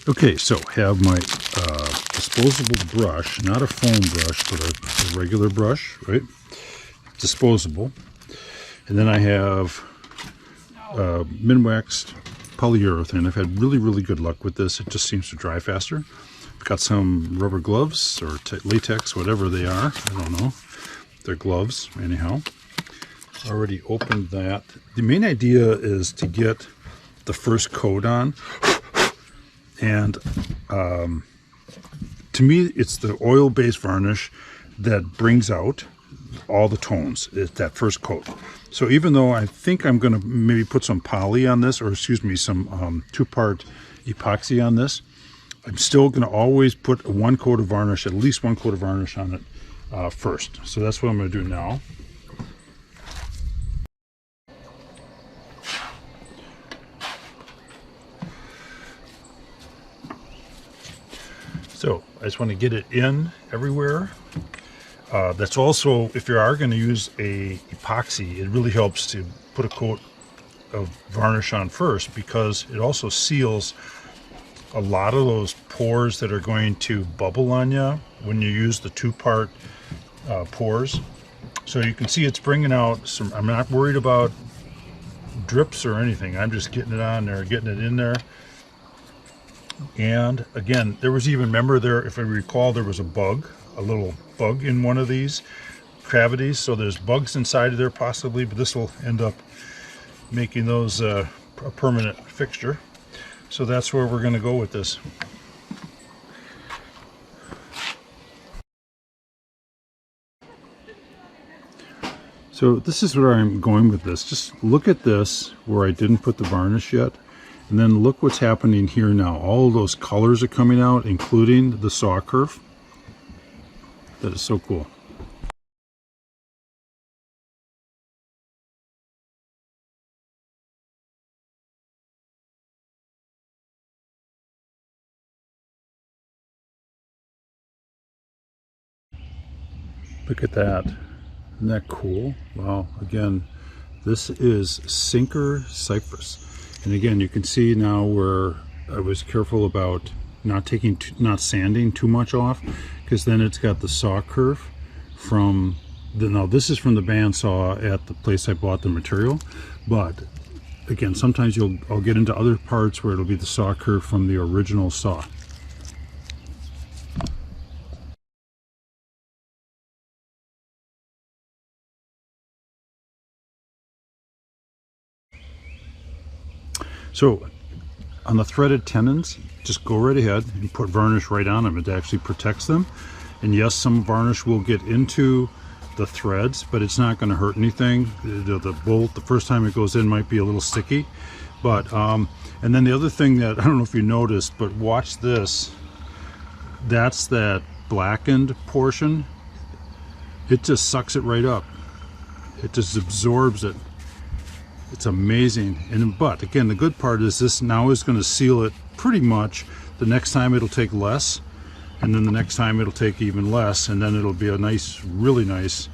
Okay, so have my disposable brush, not a foam brush, but a regular brush, right? Disposable. And then I have min-waxed polyurethane. I've had really, really good luck with this. It just seems to dry faster. I've got some rubber gloves or latex, whatever they are. I don't know. They're gloves, anyhow. Already opened that. The main idea is to get the first coat on. And to me, it's the oil-based varnish that brings out all the tones. It's that first coat. So even though I think I'm going to maybe put some poly on this, or excuse me, some two-part epoxy on this, I'm still going to always put one coat of varnish, at least one coat of varnish on it first. So that's what I'm going to do now. So I just want to get it in everywhere. That's also, if you are going to use a epoxy, it really helps to put a coat of varnish on first, because it also seals a lot of those pores that are going to bubble on you when you use the two-part pores. So you can see it's bringing out some. I'm not worried about drips or anything. I'm just getting it on there, getting it in there. And again, there was even, remember there, if I recall, there was a bug, a little bug in one of these cavities. So there's bugs inside of there possibly, but this will end up making those a permanent fixture. So that's where we're going to go with this. So this is where I'm going with this. Just look at this where I didn't put the varnish yet. And then look what's happening here now. All of those colors are coming out, including the saw curve. That is so cool. Look at that. Isn't that cool? Wow. Again, this is Sinker Cypress. And again, you can see now where I was careful about not sanding too much off, because then it's got the saw curve from the, now this is from the bandsaw at the place I bought the material, but again, sometimes I'll get into other parts where it'll be the saw curve from the original saw. So on the threaded tenons, just go right ahead and put varnish right on them. It actually protects them. And yes, some varnish will get into the threads, but it's not going to hurt anything. The bolt, the first time it goes in, might be a little sticky. But and then the other thing that, I don't know if you noticed, but watch this. That's that blackened portion. It just sucks it right up. It just absorbs it. It's amazing. And but again, the good part is this now is going to seal it pretty much. The next time it'll take less, and then the next time it'll take even less, and then it'll be a nice, really nice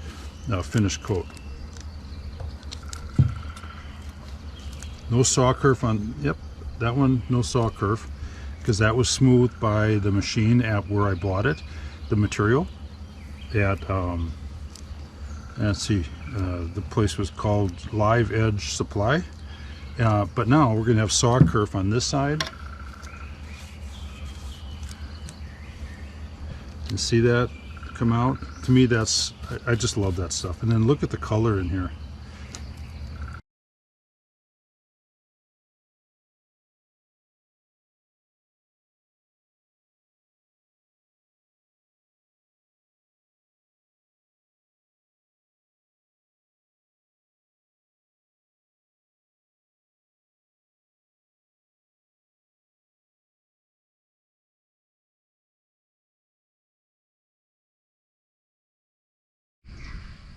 finished coat. No saw curve on, yep, that one, no saw curve, because that was smoothed by the machine at where I bought it, the material at let's see, the place was called Live Edge Supply. But now we're going to have saw curve on this side. You see that come out? To me, that's, I just love that stuff. And then look at the color in here.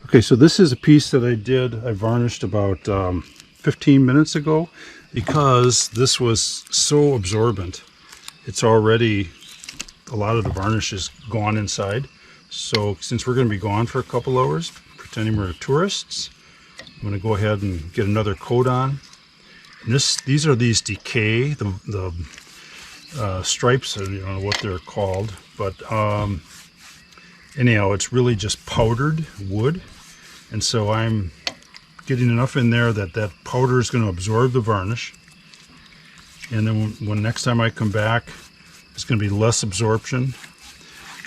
Okay, so this is a piece that I varnished about 15 minutes ago, because this was so absorbent. It's already, a lot of the varnish is gone inside. So since we're going to be gone for a couple hours, pretending we're tourists, I'm going to go ahead and get another coat on. And these are these decay, the stripes. I don't know what they're called, but anyhow, it's really just powdered wood, and so I'm getting enough in there that that powder is going to absorb the varnish, and then when next time I come back, it's going to be less absorption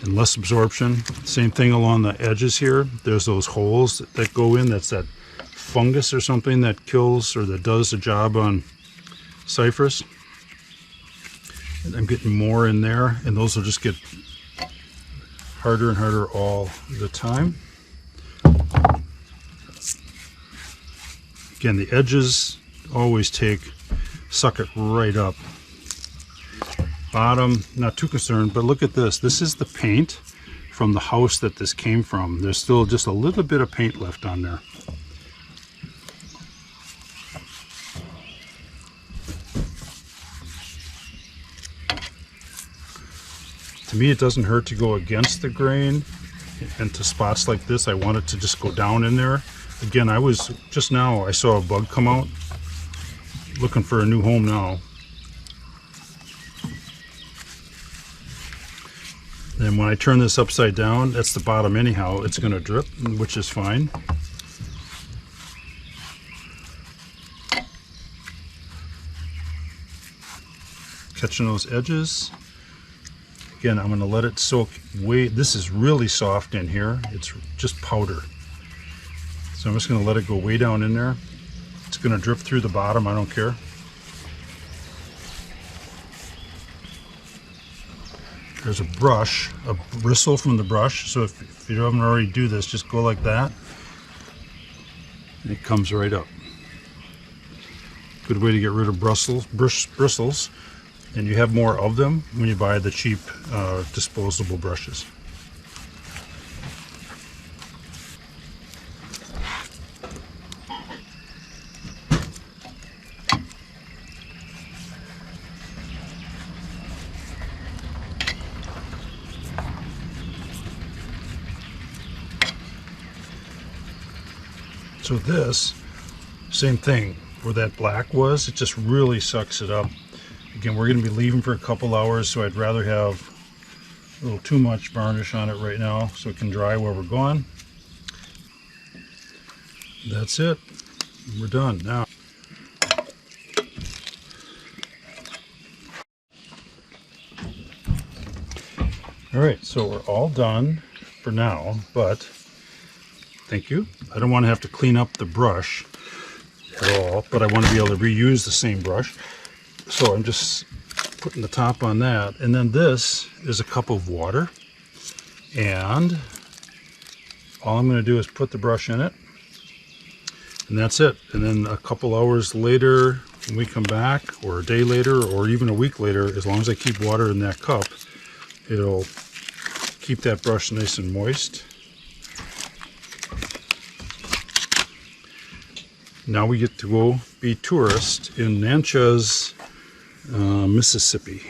and less absorption. Same thing along the edges here. There's those holes that go in. That's that fungus or something that kills or that does the job on Cypress. And I'm getting more in there, and those will just get harder and harder all the time. Again, the edges always suck it right up. Bottom, not too concerned, but look at this. This is the paint from the house that this came from. There's still just a little bit of paint left on there. To me, it doesn't hurt to go against the grain, and to spots like this, I want it to just go down in there. Again, I saw a bug come out, looking for a new home now. And when I turn this upside down, that's the bottom anyhow, it's going to drip, which is fine. Catching those edges. Again, I'm going to let it soak this is really soft in here. It's just powder. So I'm just going to let it go way down in there. It's going to drip through the bottom, I don't care. There's a brush, a bristle from the brush. So if you haven't already do this, just go like that. And it comes right up. Good way to get rid of bristles. And you have more of them when you buy the cheap disposable brushes. So this, same thing, where that black was, it just really sucks it up. Again, we're going to be leaving for a couple hours, so I'd rather have a little too much varnish on it right now so it can dry while we're gone. That's it. We're done now. Alright, so we're all done for now, but thank you. I don't want to have to clean up the brush at all, but I want to be able to reuse the same brush. So I'm just putting the top on that, and then this is a cup of water, and all I'm going to do is put the brush in it, and that's it. And then a couple hours later when we come back, or a day later, or even a week later, as long as I keep water in that cup, it'll keep that brush nice and moist. Now we get to go be tourists in Natchez, Mississippi.